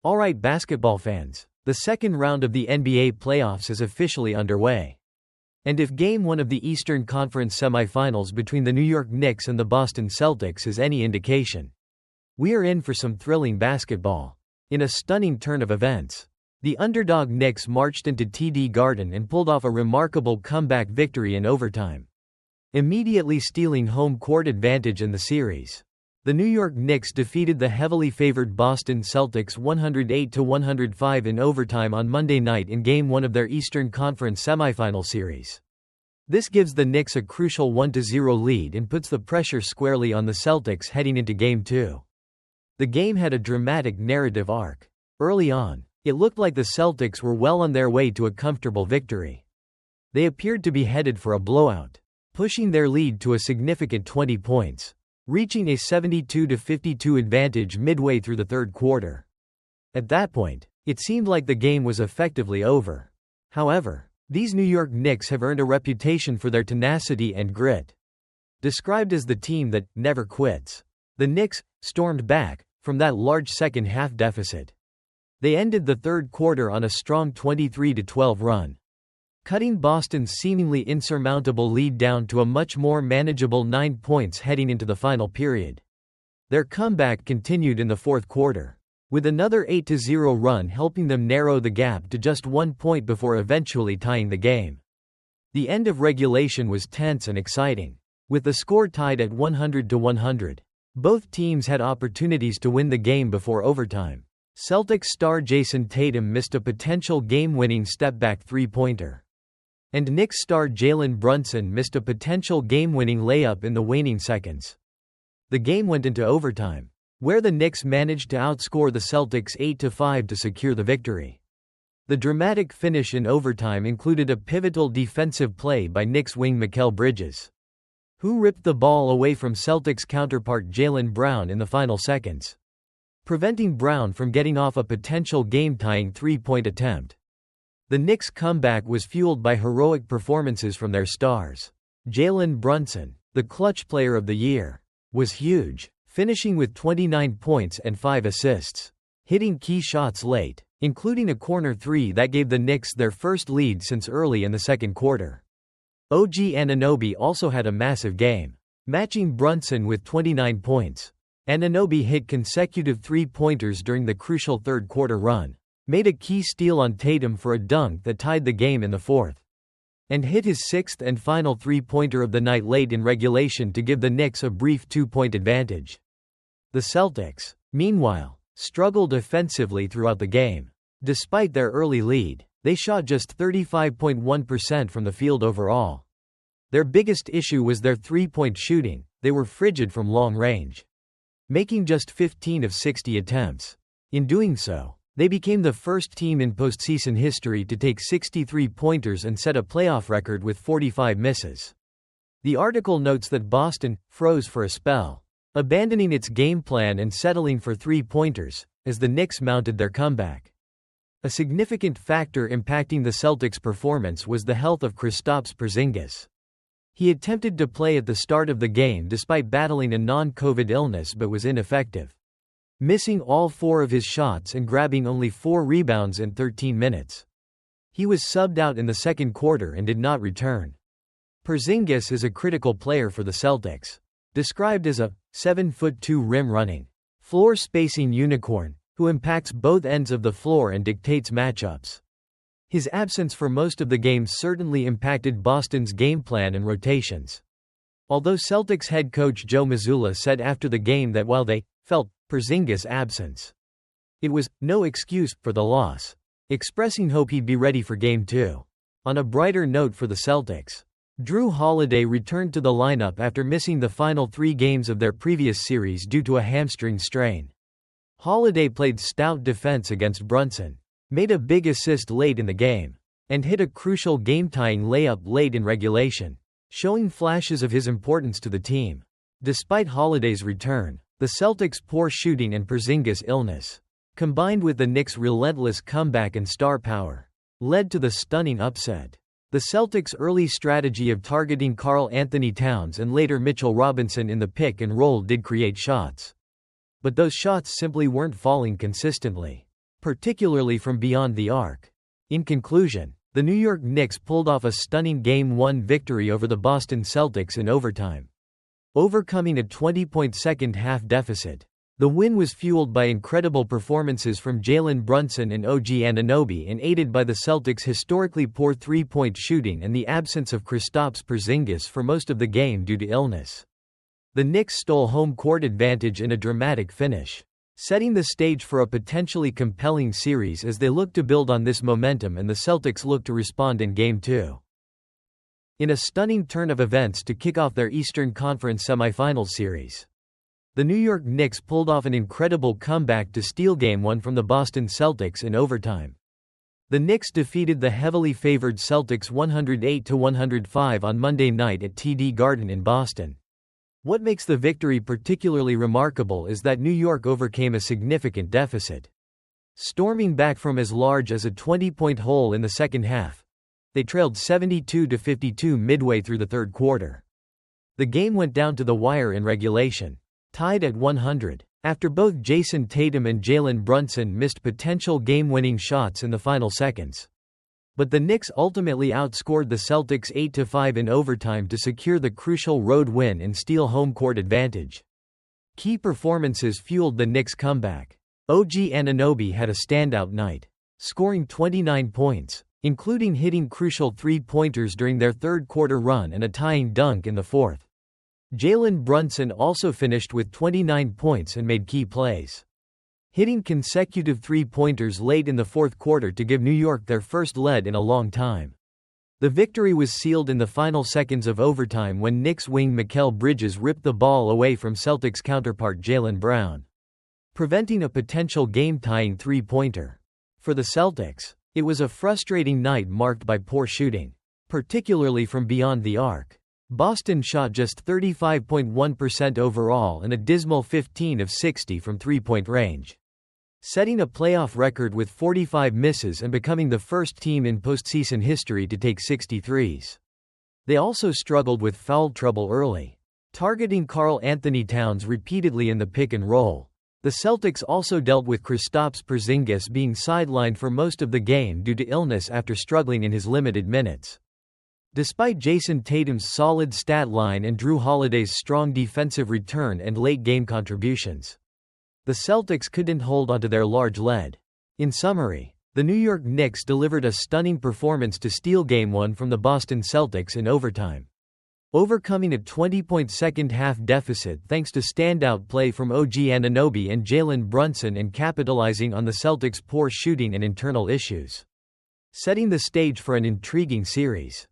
Alright basketball fans, the second round of the NBA playoffs is officially underway. And if Game 1 of the Eastern Conference semifinals between the New York Knicks and the Boston Celtics is any indication, we are in for some thrilling basketball. In a stunning turn of events, the underdog Knicks marched into TD Garden and pulled off a remarkable comeback victory in overtime, immediately stealing home court advantage in the series. The New York Knicks defeated the heavily favored Boston Celtics 108-105 in overtime on Monday night in Game 1 of their Eastern Conference semifinal series. This gives the Knicks a crucial 1-0 lead and puts the pressure squarely on the Celtics heading into Game 2. The game had a dramatic narrative arc. Early on, it looked like the Celtics were well on their way to a comfortable victory. They appeared to be headed for a blowout, pushing their lead to a significant 20 points. Reaching a 72-52 advantage midway through the third quarter. At that point, it seemed like the game was effectively over. However, these New York Knicks have earned a reputation for their tenacity and grit. Described as the team that never quits, the Knicks stormed back from that large second-half deficit. They ended the third quarter on a strong 23-12 run, cutting Boston's seemingly insurmountable lead down to a much more manageable 9 points heading into the final period. Their comeback continued in the fourth quarter, with another 8-0 run helping them narrow the gap to just 1 point before eventually tying the game. The end of regulation was tense and exciting, with the score tied at 100-100. Both teams had opportunities to win the game before overtime. Celtics star Jason Tatum missed a potential game-winning step-back three-pointer, and Knicks star Jalen Brunson missed a potential game-winning layup in the waning seconds. The game went into overtime, where the Knicks managed to outscore the Celtics 8-5 to secure the victory. The dramatic finish in overtime included a pivotal defensive play by Knicks wing Mikal Bridges, who ripped the ball away from Celtics counterpart Jaylen Brown in the final seconds, preventing Brown from getting off a potential game-tying three-point attempt. The Knicks' comeback was fueled by heroic performances from their stars. Jalen Brunson, the clutch player of the year, was huge, finishing with 29 points and 5 assists, hitting key shots late, including a corner three that gave the Knicks their first lead since early in the second quarter. OG Anunoby also had a massive game, matching Brunson with 29 points. Anunoby hit consecutive three-pointers during the crucial third-quarter run, made a key steal on Tatum for a dunk that tied the game in the fourth, and hit his sixth and final three-pointer of the night late in regulation to give the Knicks a brief 2-point advantage. The Celtics, meanwhile, struggled offensively throughout the game. Despite their early lead, they shot just 35.1% from the field overall. Their biggest issue was their three-point shooting. They were frigid from long range, making just 15 of 60 attempts. In doing so, they became the first team in postseason history to take 63 pointers and set a playoff record with 45 misses. The article notes that Boston froze for a spell, abandoning its game plan and settling for three-pointers, as the Knicks mounted their comeback. A significant factor impacting the Celtics' performance was the health of Kristaps Porzingis. He attempted to play at the start of the game despite battling a non-COVID illness but was ineffective, missing all 4 of his shots and grabbing only 4 rebounds in 13 minutes. He was subbed out in the second quarter and did not return. Porzingis is a critical player for the Celtics, described as a 7'2" rim-running, floor-spacing unicorn, who impacts both ends of the floor and dictates matchups. His absence for most of the game certainly impacted Boston's game plan and rotations. Although Celtics head coach Joe Mazzulla said after the game that while they felt Porzingis' absence, it was no excuse for the loss, expressing hope he'd be ready for Game 2. On a brighter note for the Celtics, Jrue Holiday returned to the lineup after missing the final 3 games of their previous series due to a hamstring strain. Holiday played stout defense against Brunson, made a big assist late in the game, and hit a crucial game-tying layup late in regulation, showing flashes of his importance to the team. Despite Holiday's return, the Celtics' poor shooting and Porzingis' illness, combined with the Knicks' relentless comeback and star power, led to the stunning upset. The Celtics' early strategy of targeting Karl Anthony Towns and later Mitchell Robinson in the pick and roll did create shots, but those shots simply weren't falling consistently. particularly from beyond the arc. In conclusion, the New York Knicks pulled off a stunning Game 1 victory over the Boston Celtics in overtime, overcoming a 20-point second-half deficit. The win was fueled by incredible performances from Jalen Brunson and OG Anunoby and aided by the Celtics' historically poor three-point shooting and the absence of Kristaps Porzingis for most of the game due to illness. The Knicks stole home court advantage in a dramatic finish, setting the stage for a potentially compelling series as they look to build on this momentum and the Celtics look to respond in Game 2. In a stunning turn of events to kick off their Eastern Conference semifinals series, the New York Knicks pulled off an incredible comeback to steal Game 1 from the Boston Celtics in overtime. The Knicks defeated the heavily favored Celtics 108-105 on Monday night at TD Garden in Boston. What makes the victory particularly remarkable is that New York overcame a significant deficit. Storming back from as large as a 20-point hole in the second half, they trailed 72-52 midway through the third quarter. The game went down to the wire in regulation, tied at 100, after both Jason Tatum and Jalen Brunson missed potential game-winning shots in the final seconds. But the Knicks ultimately outscored the Celtics 8-5 in overtime to secure the crucial road win and steal home court advantage. Key performances fueled the Knicks' comeback. OG Anunoby had a standout night, scoring 29 points, including hitting crucial three-pointers during their third-quarter run and a tying dunk in the fourth. Jalen Brunson also finished with 29 points and made key plays, hitting consecutive three-pointers late in the fourth quarter to give New York their first lead in a long time. The victory was sealed in the final seconds of overtime when Knicks wing Mikal Bridges ripped the ball away from Celtics counterpart Jaylen Brown, preventing a potential game-tying three-pointer. For the Celtics, it was a frustrating night marked by poor shooting, particularly from beyond the arc. Boston shot just 35.1% overall and a dismal 15 of 60 from three-point range, setting a playoff record with 45 misses and becoming the first team in postseason history to take 60 threes. They also struggled with foul trouble early, targeting Karl Anthony Towns repeatedly in the pick and roll. The Celtics also dealt with Kristaps Porzingis being sidelined for most of the game due to illness after struggling in his limited minutes. Despite Jason Tatum's solid stat line and Jrue Holiday's strong defensive return and late-game contributions, the Celtics couldn't hold onto their large lead. In summary, the New York Knicks delivered a stunning performance to steal Game 1 from the Boston Celtics in overtime, overcoming a 20-point second-half deficit thanks to standout play from OG Anunoby and Jalen Brunson and capitalizing on the Celtics' poor shooting and internal issues, setting the stage for an intriguing series.